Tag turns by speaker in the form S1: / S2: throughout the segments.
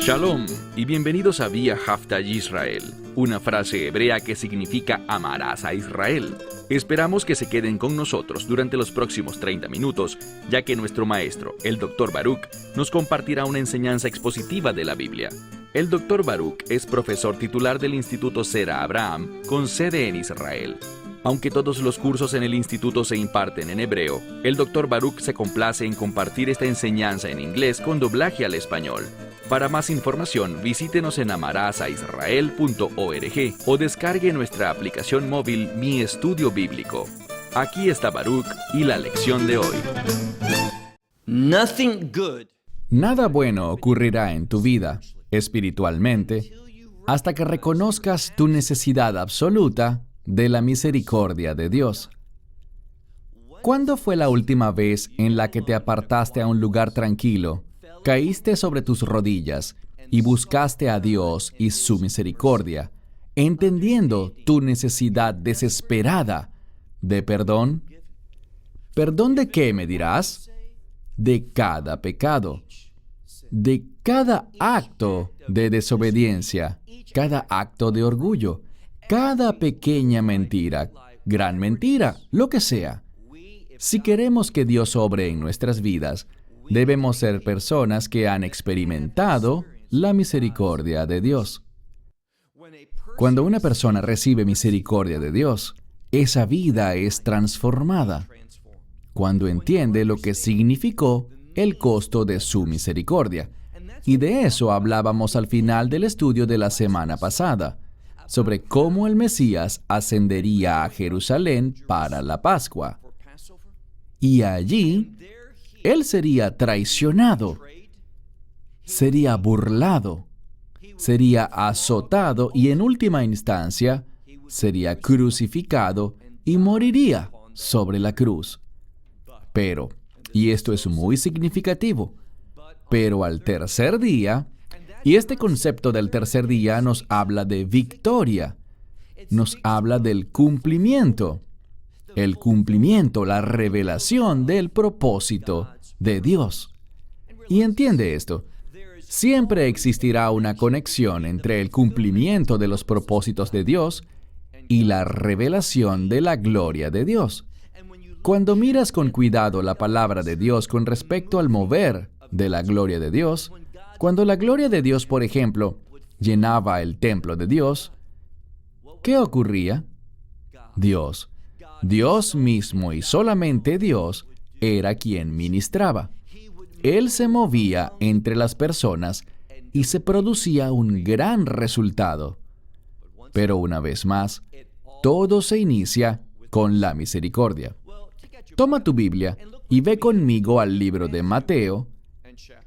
S1: Shalom y bienvenidos a Vía Hafta Yisrael, una frase hebrea que significa amarás a Israel. Esperamos que se queden con nosotros durante los próximos 30 minutos, ya que nuestro maestro, el Dr. Baruch, nos compartirá una enseñanza expositiva de la Biblia. El Dr. Baruch es profesor titular del Instituto Zera Abraham, con sede en Israel. Aunque todos los cursos en el instituto se imparten en hebreo, el Dr. Baruch se complace en compartir esta enseñanza en inglés con doblaje al español. Para más información, visítenos en amarazaisrael.org o descargue nuestra aplicación móvil Mi Estudio Bíblico. Aquí está Baruch y la lección de hoy.
S2: Nada bueno ocurrirá en tu vida, espiritualmente, hasta que reconozcas tu necesidad absoluta de la misericordia de Dios. ¿Cuándo fue la última vez en la que te apartaste a un lugar tranquilo, caíste sobre tus rodillas y buscaste a Dios y su misericordia, entendiendo tu necesidad desesperada de perdón? ¿Perdón de qué, me dirás? De cada pecado, de cada acto de desobediencia, cada acto de orgullo, cada pequeña mentira, gran mentira, lo que sea. Si queremos que Dios obre en nuestras vidas, debemos ser personas que han experimentado la misericordia de Dios. Cuando una persona recibe misericordia de Dios, esa vida es transformada. Cuando entiende lo que significó el costo de su misericordia. Y de eso hablábamos al final del estudio de la semana pasada, sobre cómo el Mesías ascendería a Jerusalén para la Pascua. Y allí, Él sería traicionado, sería burlado, sería azotado y en última instancia, sería crucificado y moriría sobre la cruz. Pero, y esto es muy significativo, pero al tercer día, y este concepto del tercer día nos habla de victoria, nos habla del cumplimiento. El cumplimiento, la revelación del propósito de Dios. Y entiende esto, siempre existirá una conexión entre el cumplimiento de los propósitos de Dios y la revelación de la gloria de Dios. Cuando miras con cuidado la palabra de Dios con respecto al mover de la gloria de Dios, cuando la gloria de Dios, por ejemplo, llenaba el templo de Dios, ¿qué ocurría? Dios mismo y solamente Dios era quien ministraba. Él se movía entre las personas y se producía un gran resultado. Pero una vez más, todo se inicia con la misericordia. Toma tu Biblia y ve conmigo al libro de Mateo,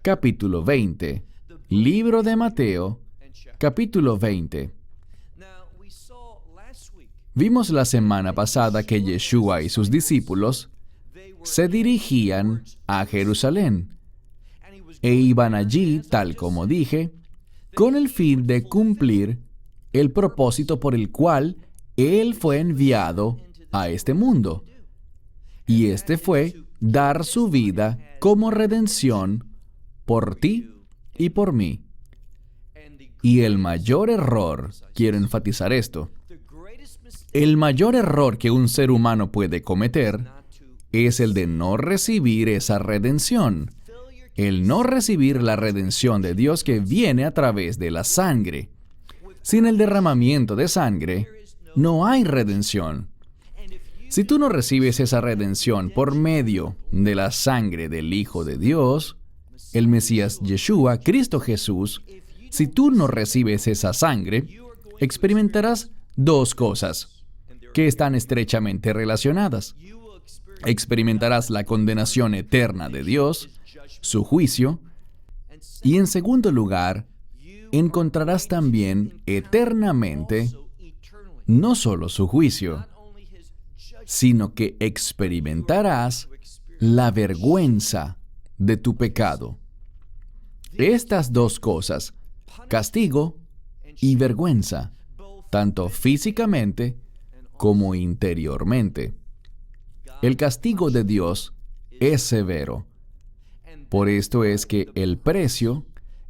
S2: capítulo 20. Libro de Mateo, capítulo 20. Vimos la semana pasada que Yeshua y sus discípulos se dirigían a Jerusalén e iban allí, tal como dije, con el fin de cumplir el propósito por el cual Él fue enviado a este mundo. Y este fue dar su vida como redención por ti y por mí. Y el mayor error, quiero enfatizar esto, el mayor error que un ser humano puede cometer es el de no recibir esa redención, el no recibir la redención de Dios que viene a través de la sangre. Sin el derramamiento de sangre, no hay redención. Si tú no recibes esa redención por medio de la sangre del Hijo de Dios, el Mesías Yeshua, Cristo Jesús, si tú no recibes esa sangre, experimentarás dos cosas que están estrechamente relacionadas. Experimentarás la condenación eterna de Dios, su juicio, y en segundo lugar, encontrarás también eternamente no solo su juicio, sino que experimentarás la vergüenza de tu pecado. Estas dos cosas, castigo y vergüenza, tanto físicamente como interiormente. El castigo de Dios es severo. Por esto es que el precio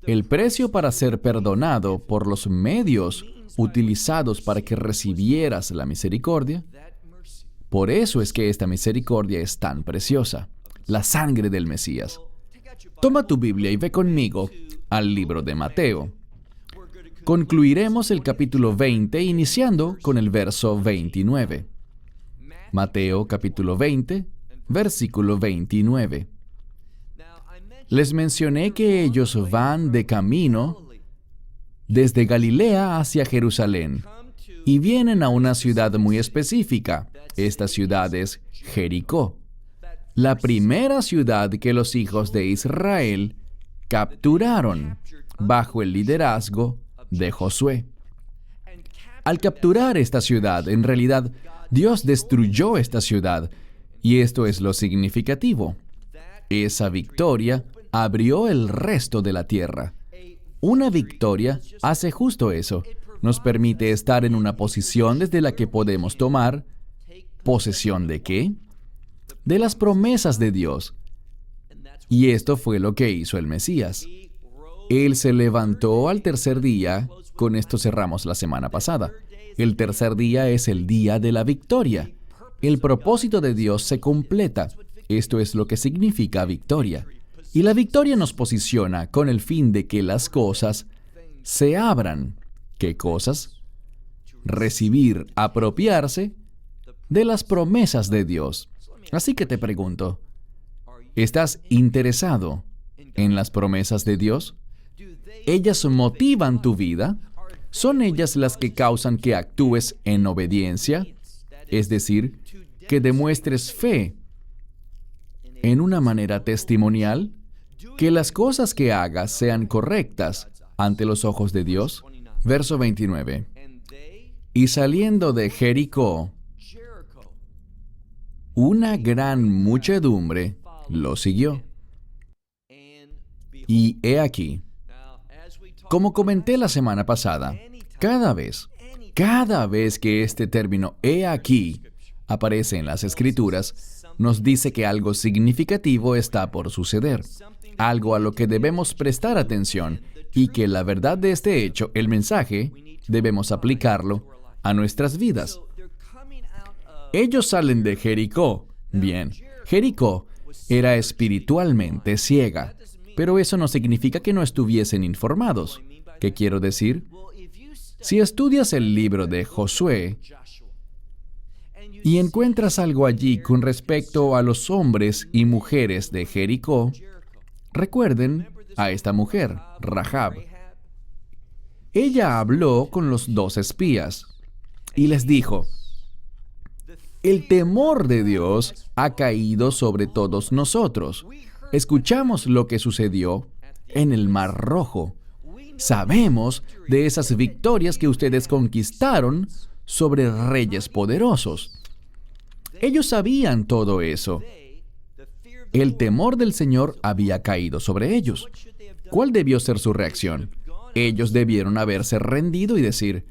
S2: El precio para ser perdonado por los medios utilizados para que recibieras la misericordia, por eso es que esta misericordia es tan preciosa, la sangre del Mesías. Toma tu Biblia y ve conmigo al libro de Mateo. Concluiremos el capítulo 20 iniciando con el verso 29. Mateo capítulo 20, versículo 29. Les mencioné que ellos van de camino desde Galilea hacia Jerusalén y vienen a una ciudad muy específica. Esta ciudad es Jericó, la primera ciudad que los hijos de Israel capturaron bajo el liderazgo de Josué. Al capturar esta ciudad, en realidad, Dios destruyó esta ciudad, y esto es lo significativo. Esa victoria abrió el resto de la tierra. Una victoria hace justo eso. Nos permite estar en una posición desde la que podemos tomar posesión ¿de qué? De las promesas de Dios. Y esto fue lo que hizo el Mesías. Él se levantó al tercer día. Con esto cerramos la semana pasada. El tercer día es el día de la victoria. El propósito de Dios se completa. Esto es lo que significa victoria. Y la victoria nos posiciona con el fin de que las cosas se abran. ¿Qué cosas? Recibir, apropiarse de las promesas de Dios. Así que te pregunto, ¿estás interesado en las promesas de Dios? ¿Ellas motivan tu vida? ¿Son ellas las que causan que actúes en obediencia? Es decir, que demuestres fe en una manera testimonial, que las cosas que hagas sean correctas ante los ojos de Dios. Verso 29. Y saliendo de Jericó, una gran muchedumbre lo siguió. Y he aquí, como comenté la semana pasada, cada vez que este término «he aquí» aparece en las Escrituras, nos dice que algo significativo está por suceder, algo a lo que debemos prestar atención, y que la verdad de este hecho, el mensaje, debemos aplicarlo a nuestras vidas. Ellos salen de Jericó. Bien, Jericó era espiritualmente ciega, pero eso no significa que no estuviesen informados. ¿Qué quiero decir? Si estudias el libro de Josué y encuentras algo allí con respecto a los hombres y mujeres de Jericó, recuerden a esta mujer, Rahab. Ella habló con los 2 espías y les dijo: el temor de Dios ha caído sobre todos nosotros. Escuchamos lo que sucedió en el Mar Rojo. Sabemos de esas victorias que ustedes conquistaron sobre reyes poderosos. Ellos sabían todo eso. El temor del Señor había caído sobre ellos. ¿Cuál debió ser su reacción? Ellos debieron haberse rendido y decir: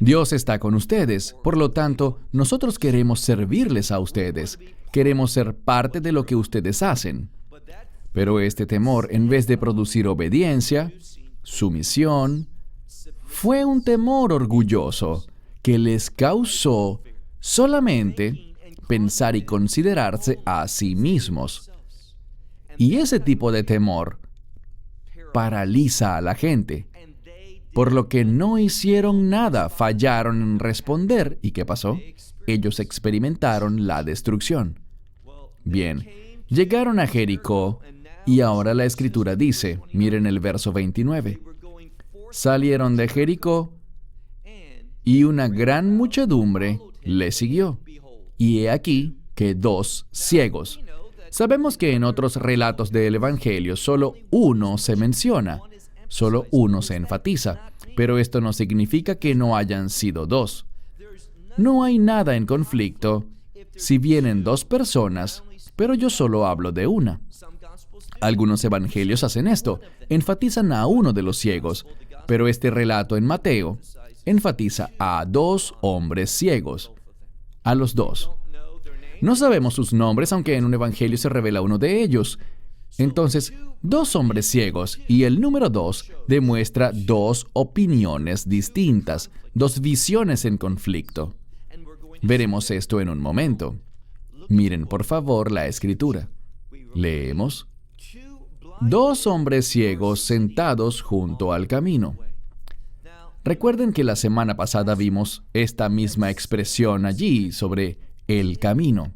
S2: Dios está con ustedes, por lo tanto, nosotros queremos servirles a ustedes. Queremos ser parte de lo que ustedes hacen. Pero este temor, en vez de producir obediencia, sumisión, fue un temor orgulloso que les causó solamente pensar y considerarse a sí mismos. Y ese tipo de temor paraliza a la gente, por lo que no hicieron nada, fallaron en responder. ¿Y qué pasó? Ellos experimentaron la destrucción. Bien, llegaron a Jericó y ahora la Escritura dice, miren el verso 29, salieron de Jericó y una gran muchedumbre le siguió. Y he aquí que 2 ciegos. Sabemos que en otros relatos del Evangelio solo uno se menciona, solo uno se enfatiza, pero esto no significa que no hayan sido 2. No hay nada en conflicto si vienen 2 personas, pero yo solo hablo de una. Algunos evangelios hacen esto, enfatizan a uno de los ciegos, pero este relato en Mateo enfatiza a 2 hombres ciegos, a los 2. No sabemos sus nombres, aunque en un evangelio se revela uno de ellos. Entonces, dos hombres ciegos y el número 2 demuestra dos opiniones distintas, dos visiones en conflicto. Veremos esto en un momento. Miren, por favor, la escritura. Leemos. Dos hombres ciegos sentados junto al camino. Recuerden que la semana pasada vimos esta misma expresión allí sobre el camino.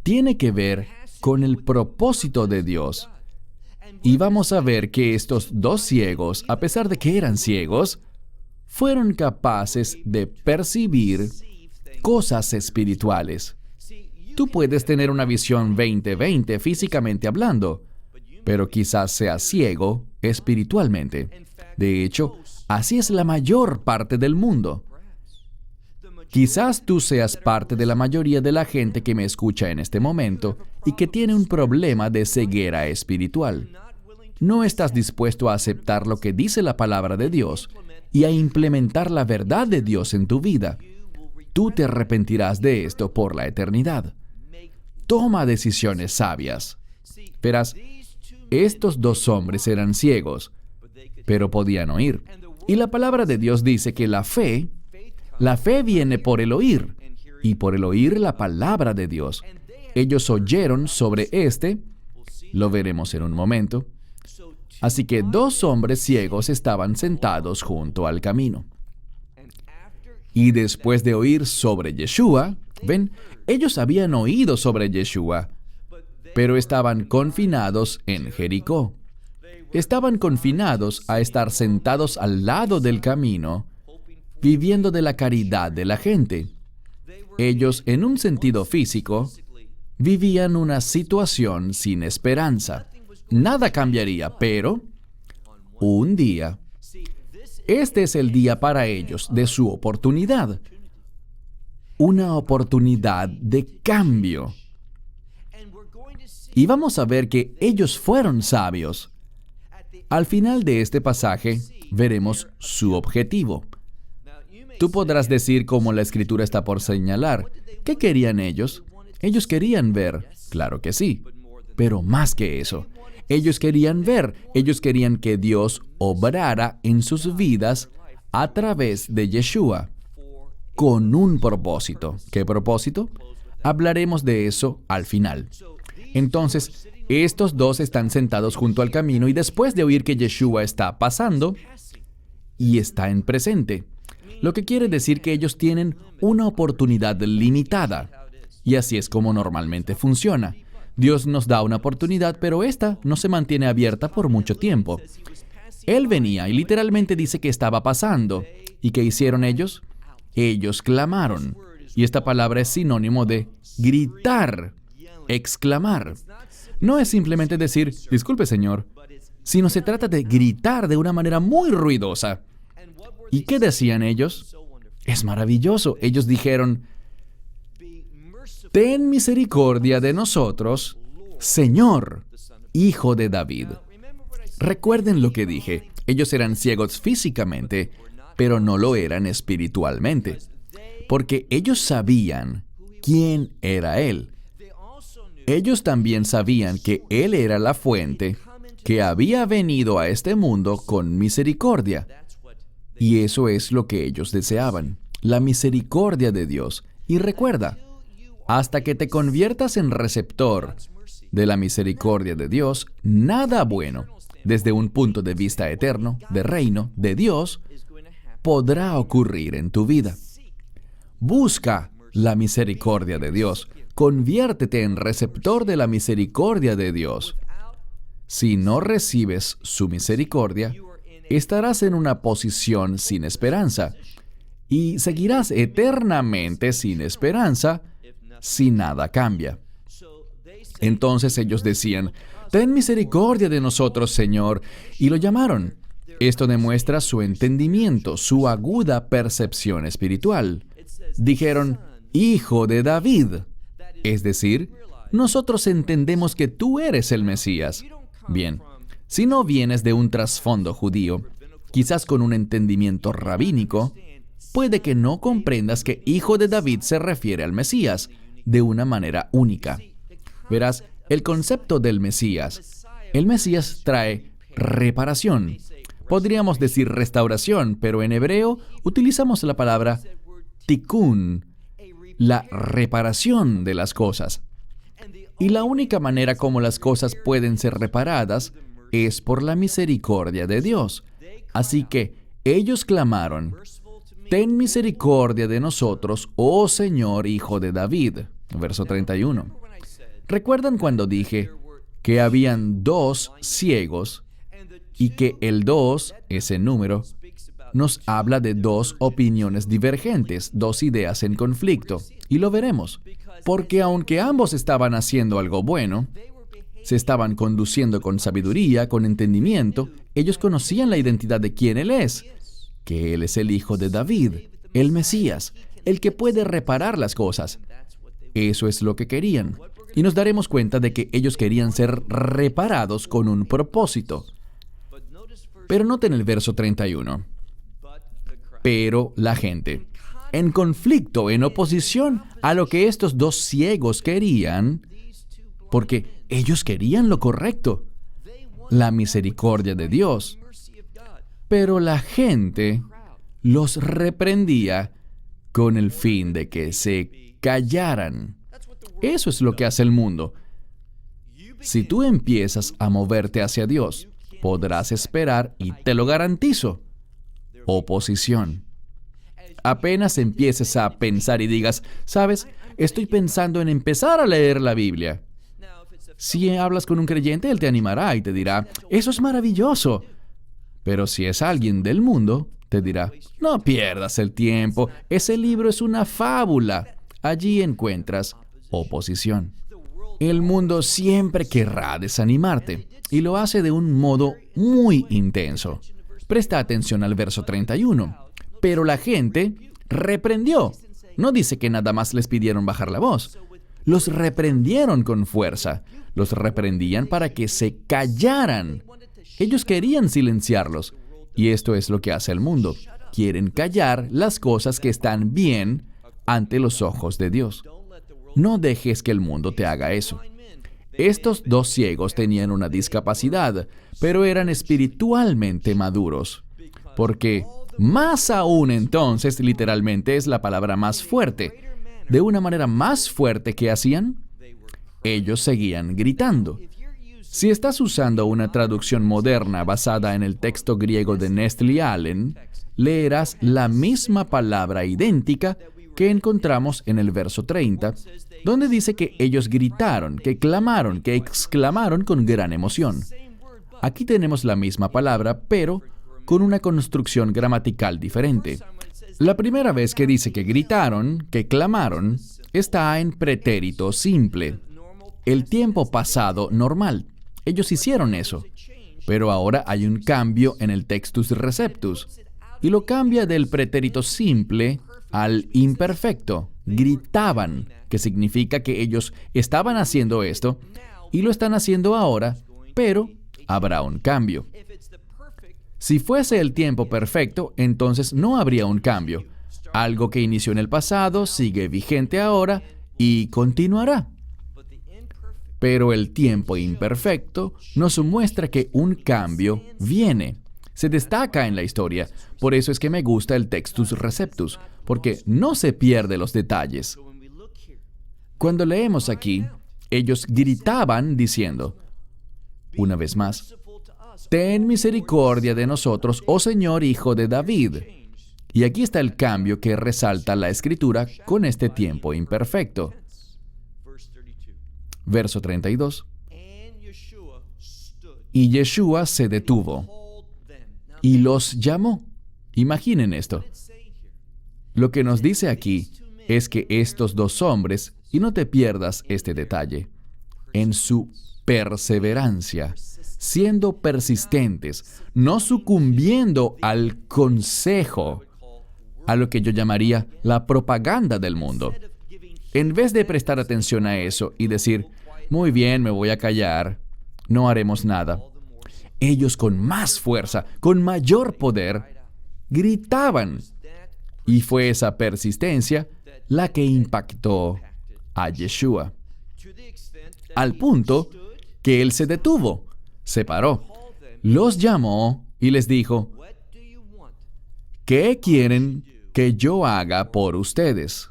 S2: Tiene que ver con el propósito de Dios. Y vamos a ver que estos dos ciegos, a pesar de que eran ciegos, fueron capaces de percibir cosas espirituales. Tú puedes tener una visión 20/20 físicamente hablando, pero quizás seas ciego espiritualmente. De hecho, así es la mayor parte del mundo. Quizás tú seas parte de la mayoría de la gente que me escucha en este momento y que tiene un problema de ceguera espiritual. No estás dispuesto a aceptar lo que dice la palabra de Dios y a implementar la verdad de Dios en tu vida. Tú te arrepentirás de esto por la eternidad. Toma decisiones sabias. Verás, estos dos hombres eran ciegos, pero podían oír. Y la palabra de Dios dice que la fe viene por el oír, y por el oír la palabra de Dios. Ellos oyeron sobre lo veremos en un momento. Así que dos hombres ciegos estaban sentados junto al camino. Y después de oír sobre Yeshua, ven, ellos habían oído sobre Yeshua, pero estaban confinados en Jericó. Estaban confinados a estar sentados al lado del camino, viviendo de la caridad de la gente. Ellos, en un sentido físico, vivían una situación sin esperanza. Nada cambiaría, pero un día, este es el día para ellos de su oportunidad. Una oportunidad de cambio. Y vamos a ver que ellos fueron sabios. Al final de este pasaje, veremos su objetivo. Tú podrás decir, como la Escritura está por señalar, ¿qué querían ellos? Ellos querían ver, claro que sí, pero más que eso. Ellos querían ver, ellos querían que Dios obrara en sus vidas a través de Yeshua, con un propósito. ¿Qué propósito? Hablaremos de eso al final. Entonces, estos dos están sentados junto al camino y después de oír que Yeshua está pasando, y está en presente, lo que quiere decir que ellos tienen una oportunidad limitada. Y así es como normalmente funciona. Dios nos da una oportunidad, pero esta no se mantiene abierta por mucho tiempo. Él venía y literalmente dice que estaba pasando. ¿Y qué hicieron ellos? Ellos clamaron. Y esta palabra es sinónimo de gritar, exclamar. No es simplemente decir, disculpe señor, sino se trata de gritar de una manera muy ruidosa. ¿Y qué decían ellos? Es maravilloso. Ellos dijeron, ten misericordia de nosotros, Señor, Hijo de David. Recuerden lo que dije. Ellos eran ciegos físicamente, pero no lo eran espiritualmente. Porque ellos sabían quién era Él. Ellos también sabían que Él era la fuente que había venido a este mundo con misericordia. Y eso es lo que ellos deseaban, la misericordia de Dios. Y recuerda, hasta que te conviertas en receptor de la misericordia de Dios, nada bueno, desde un punto de vista eterno, de reino, de Dios, podrá ocurrir en tu vida. Busca la misericordia de Dios. Conviértete en receptor de la misericordia de Dios. Si no recibes su misericordia, estarás en una posición sin esperanza y seguirás eternamente sin esperanza si nada cambia. Entonces ellos decían, ten misericordia de nosotros, Señor, y lo llamaron. Esto demuestra su entendimiento, su aguda percepción espiritual. Dijeron, Hijo de David. Es decir, nosotros entendemos que tú eres el Mesías. Bien, si no vienes de un trasfondo judío, quizás con un entendimiento rabínico, puede que no comprendas que Hijo de David se refiere al Mesías de una manera única. Verás, El concepto del Mesías. El Mesías trae reparación. Podríamos decir restauración, pero en hebreo utilizamos la palabra tikkun, la reparación de las cosas. Y la única manera como las cosas pueden ser reparadas es por la misericordia de Dios. Así que ellos clamaron: «Ten misericordia de nosotros, oh Señor, Hijo de David». Verso 31. ¿Recuerdan cuando dije que habían 2 ciegos y que el 2, ese número, nos habla de 2 opiniones divergentes, 2 ideas en conflicto? Y lo veremos. Porque aunque ambos estaban haciendo algo bueno, se estaban conduciendo con sabiduría, con entendimiento, ellos conocían la identidad de quién Él es, que Él es el Hijo de David, el Mesías, el que puede reparar las cosas. Eso es lo que querían. Y nos daremos cuenta de que ellos querían ser reparados con un propósito. Pero noten el verso 31. Pero la gente, en conflicto, en oposición a lo que estos 2 ciegos querían, porque ellos querían lo correcto, la misericordia de Dios. Pero la gente los reprendía con el fin de que se callaran. Eso es lo que hace el mundo. Si tú empiezas a moverte hacia Dios, podrás esperar, y te lo garantizo, oposición. Apenas empieces a pensar y digas: ¿sabes? Estoy pensando en empezar a leer la Biblia. Si hablas con un creyente, él te animará y te dirá: eso es maravilloso. Pero si es alguien del mundo, te dirá: no pierdas el tiempo, ese libro es una fábula. Allí encuentras oposición. El mundo siempre querrá desanimarte, y lo hace de un modo muy intenso. Presta atención al verso 31. Pero la gente reprendió. No dice que nada más les pidieron bajar la voz. Los reprendieron con fuerza. Los reprendían para que se callaran. Ellos querían silenciarlos. Y esto es lo que hace el mundo. Quieren callar las cosas que están bien ante los ojos de Dios. No dejes que el mundo te haga eso. Estos 2 ciegos tenían una discapacidad, pero eran espiritualmente maduros. Porque más aún entonces, literalmente es la palabra más fuerte. De una manera más fuerte, ¿qué hacían? Ellos seguían gritando. Si estás usando una traducción moderna basada en el texto griego de Nestle Allen, leerás la misma palabra idéntica que encontramos en el verso 30, donde dice que ellos gritaron, que clamaron, que exclamaron con gran emoción. Aquí tenemos la misma palabra, pero con una construcción gramatical diferente. La primera vez que dice que gritaron, que clamaron, está en pretérito simple, el tiempo pasado normal. Ellos hicieron eso. Pero ahora hay un cambio en el textus receptus, y lo cambia del pretérito simple al imperfecto. Gritaban, que significa que ellos estaban haciendo esto, y lo están haciendo ahora, pero habrá un cambio. Si fuese el tiempo perfecto, entonces no habría un cambio. Algo que inició en el pasado sigue vigente ahora y continuará. Pero el tiempo imperfecto nos muestra que un cambio viene. Se destaca en la historia. Por eso es que me gusta el textus receptus, porque no se pierde los detalles. Cuando leemos aquí, ellos gritaban diciendo, una vez más, «Ten misericordia de nosotros, oh Señor, Hijo de David». Y aquí está el cambio que resalta la Escritura con este tiempo imperfecto. Verso 32. Y Yeshua se detuvo y los llamó. Imaginen esto. Lo que nos dice aquí es que estos 2 hombres, y no te pierdas este detalle, en su perseverancia, siendo persistentes, no sucumbiendo al consejo, a lo que yo llamaría la propaganda del mundo. En vez de prestar atención a eso y decir, muy bien, me voy a callar, no haremos nada, ellos con más fuerza, con mayor poder, gritaban. Y fue esa persistencia la que impactó a Yeshua. al punto que él se detuvo, se paró, los llamó y les dijo, ¿qué quieren que yo haga por ustedes?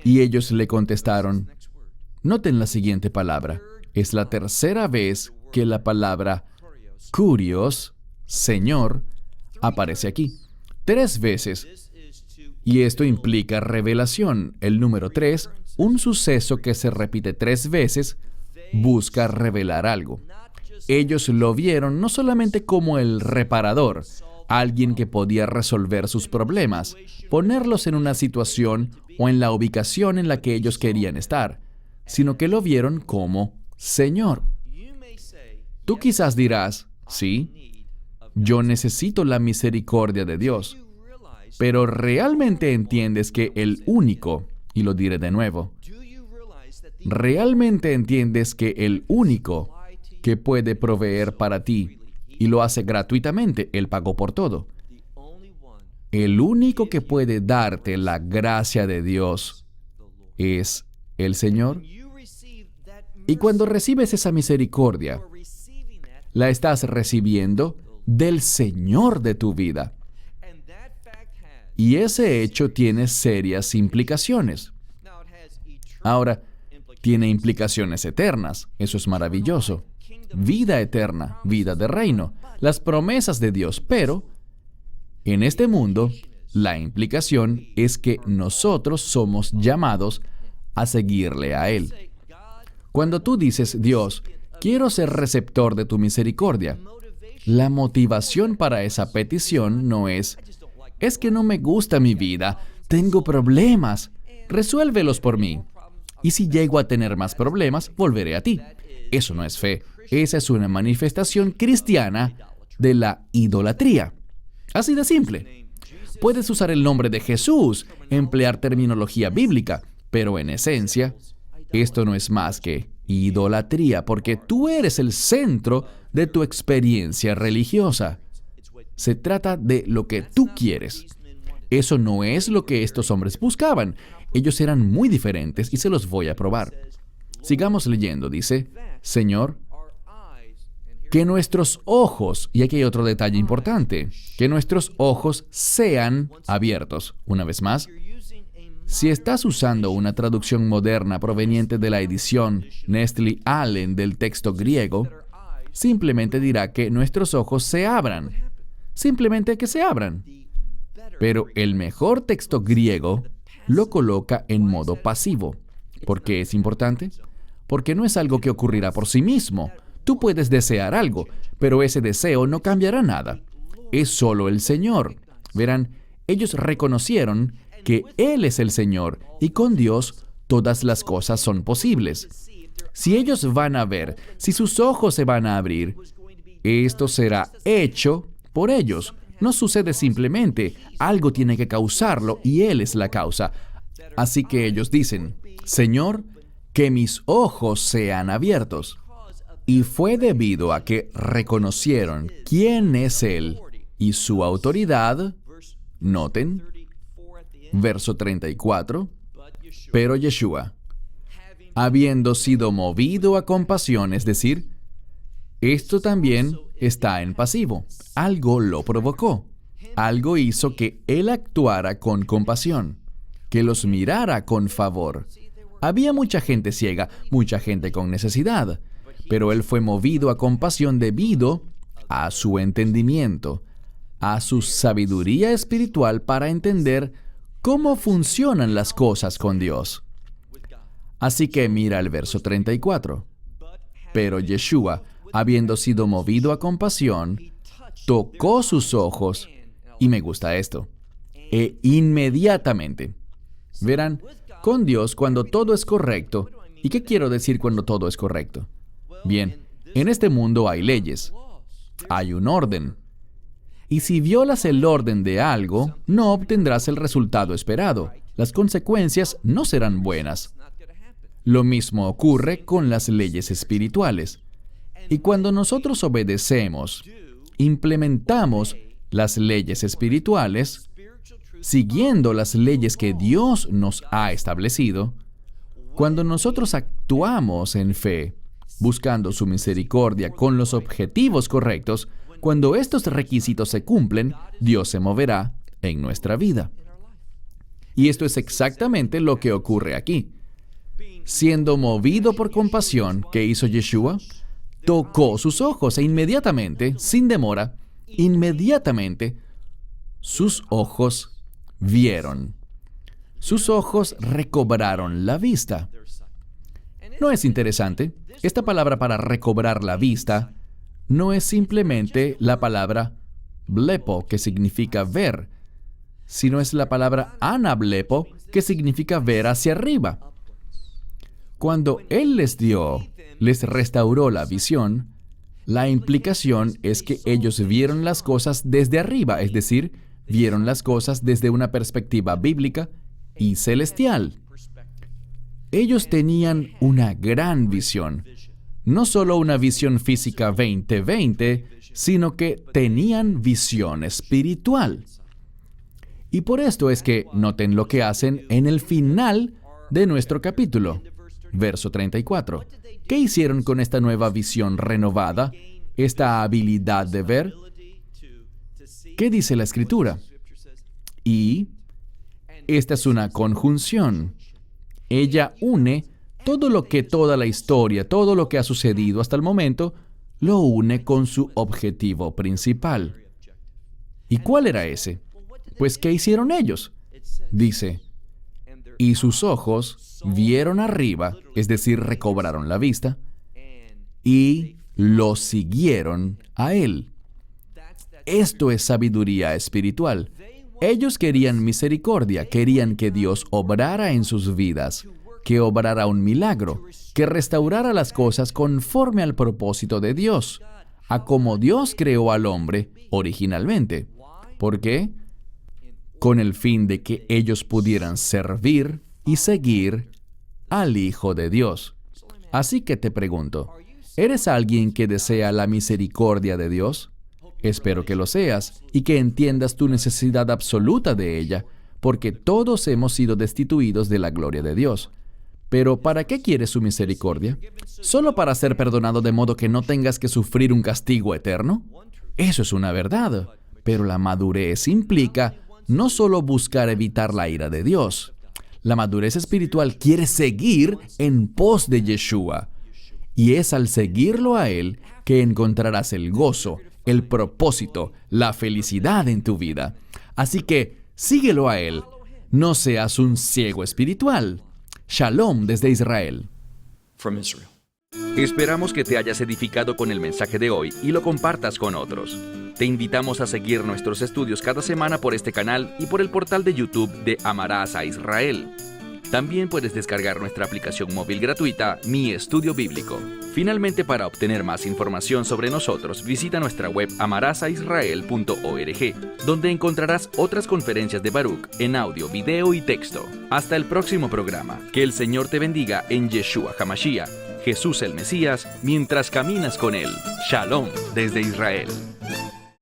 S2: Y ellos le contestaron, noten la siguiente palabra, es la tercera vez que la palabra Kurios, Señor, aparece aquí. 3 veces. Y esto implica revelación. El número 3, un suceso que se repite 3 veces, busca revelar algo. Ellos lo vieron no solamente como el reparador, alguien que podía resolver sus problemas, ponerlos en una situación o en la ubicación en la que ellos querían estar, sino que lo vieron como Señor. Tú quizás dirás, sí, yo necesito la misericordia de Dios, pero ¿realmente entiendes que el único, y lo diré de nuevo, realmente entiendes que el único que puede proveer para ti, y lo hace gratuitamente, Él pagó por todo, el único que puede darte la gracia de Dios es el Señor? Y cuando recibes esa misericordia, la estás recibiendo del Señor de tu vida. Y ese hecho tiene serias implicaciones. Ahora, tiene implicaciones eternas. Eso es maravilloso. Vida eterna, vida de reino, las promesas de Dios. Pero, en este mundo, la implicación es que nosotros somos llamados a seguirle a Él. Cuando tú dices, Dios, quiero ser receptor de tu misericordia, la motivación para esa petición no es que no me gusta mi vida, tengo problemas, resuélvelos por mí. Y si llego a tener más problemas, volveré a ti. Eso no es fe. Esa es una manifestación cristiana de la idolatría. Así de simple. Puedes usar el nombre de Jesús, emplear terminología bíblica, pero en esencia, esto no es más que idolatría, porque tú eres el centro de tu experiencia religiosa. Se trata de lo que tú quieres. Eso no es lo que estos hombres buscaban. Ellos eran muy diferentes y se los voy a probar. Sigamos leyendo, dice, Señor, que nuestros ojos, y aquí hay otro detalle importante, que nuestros ojos sean abiertos. Una vez más, si estás usando una traducción moderna proveniente de la edición Nestle Allen del texto griego, simplemente dirá que nuestros ojos se abran. Simplemente que se abran. Pero el mejor texto griego lo coloca en modo pasivo. ¿Por qué es importante? Porque no es algo que ocurrirá por sí mismo. Tú puedes desear algo, pero ese deseo no cambiará nada. Es solo el Señor. Verán, ellos reconocieron que Él es el Señor y con Dios todas las cosas son posibles. Si ellos van a ver, si sus ojos se van a abrir, esto será hecho por ellos. No sucede simplemente, algo tiene que causarlo y Él es la causa. Así que ellos dicen, Señor, que mis ojos sean abiertos. Y fue debido a que reconocieron quién es Él y su autoridad. Noten, verso 34, pero Yeshua, habiendo sido movido a compasión, es decir, esto también está en pasivo. Algo lo provocó. Algo hizo que Él actuara con compasión, que los mirara con favor. Había mucha gente ciega, mucha gente con necesidad, pero Él fue movido a compasión debido a su entendimiento, a su sabiduría espiritual para entender cómo funcionan las cosas con Dios. Así que mira el verso 34. Pero Yeshua, habiendo sido movido a compasión, tocó sus ojos, y me gusta esto, e inmediatamente. Verán, con Dios cuando todo es correcto, ¿y qué quiero decir cuando todo es correcto? Bien, en este mundo hay leyes, hay un orden. Y si violas el orden de algo, no obtendrás el resultado esperado. Las consecuencias no serán buenas. Lo mismo ocurre con las leyes espirituales. Y cuando nosotros obedecemos, implementamos las leyes espirituales, siguiendo las leyes que Dios nos ha establecido, Cuando nosotros actuamos en fe, buscando su misericordia con los objetivos correctos, cuando estos requisitos se cumplen, Dios se moverá en nuestra vida. Y esto es exactamente lo que ocurre aquí. Siendo movido por compasión, ¿qué hizo Yeshua? Tocó sus ojos e inmediatamente, sin demora, inmediatamente, sus ojos vieron. Sus ojos recobraron la vista. ¿No es interesante? Esta palabra para recobrar la vista no es simplemente la palabra blepo, que significa ver, sino es la palabra anablepo, que significa ver hacia arriba. Cuando Él les restauró la visión, la implicación es que ellos vieron las cosas desde arriba, es decir, vieron las cosas desde una perspectiva bíblica y celestial. Ellos tenían una gran visión, no solo una visión física 20/20, sino que tenían visión espiritual. Y por esto es que noten lo que hacen en el final de nuestro capítulo, verso 34. ¿Qué hicieron con esta nueva visión renovada, esta habilidad de ver? ¿Qué dice la Escritura? Y esta es una conjunción. Ella une todo lo que toda la historia, todo lo que ha sucedido hasta el momento, lo une con su objetivo principal. ¿Y cuál era ese? Pues, ¿qué hicieron ellos? Dice, y sus ojos vieron arriba, es decir, recobraron la vista, y lo siguieron a Él. Esto es sabiduría espiritual. Ellos querían misericordia, querían que Dios obrara en sus vidas, que obrara un milagro, que restaurara las cosas conforme al propósito de Dios, a como Dios creó al hombre originalmente. ¿Por qué? Con el fin de que ellos pudieran servir y seguir al Hijo de Dios. Así que te pregunto, ¿eres alguien que desea la misericordia de Dios? Espero que lo seas y que entiendas tu necesidad absoluta de ella, porque todos hemos sido destituidos de la gloria de Dios. Pero ¿para qué quieres su misericordia? ¿Solo para ser perdonado de modo que no tengas que sufrir un castigo eterno? Eso es una verdad, pero la madurez implica no solo buscar evitar la ira de Dios. La madurez espiritual quiere seguir en pos de Yeshua. Y es al seguirlo a Él que encontrarás el gozo, el propósito, la felicidad en tu vida. Así que síguelo a Él. No seas un ciego espiritual. Shalom desde Israel.
S1: Esperamos que te hayas edificado con el mensaje de hoy y lo compartas con otros. Te invitamos a seguir nuestros estudios cada semana por este canal y por el portal de YouTube de Amarás a Israel. También puedes descargar nuestra aplicación móvil gratuita, Mi Estudio Bíblico. Finalmente, para obtener más información sobre nosotros, visita nuestra web amarasaisrael.org, donde encontrarás otras conferencias de Baruch en audio, video y texto. Hasta el próximo programa. Que el Señor te bendiga en Yeshua HaMashiach, Jesús el Mesías, mientras caminas con Él. Shalom desde Israel.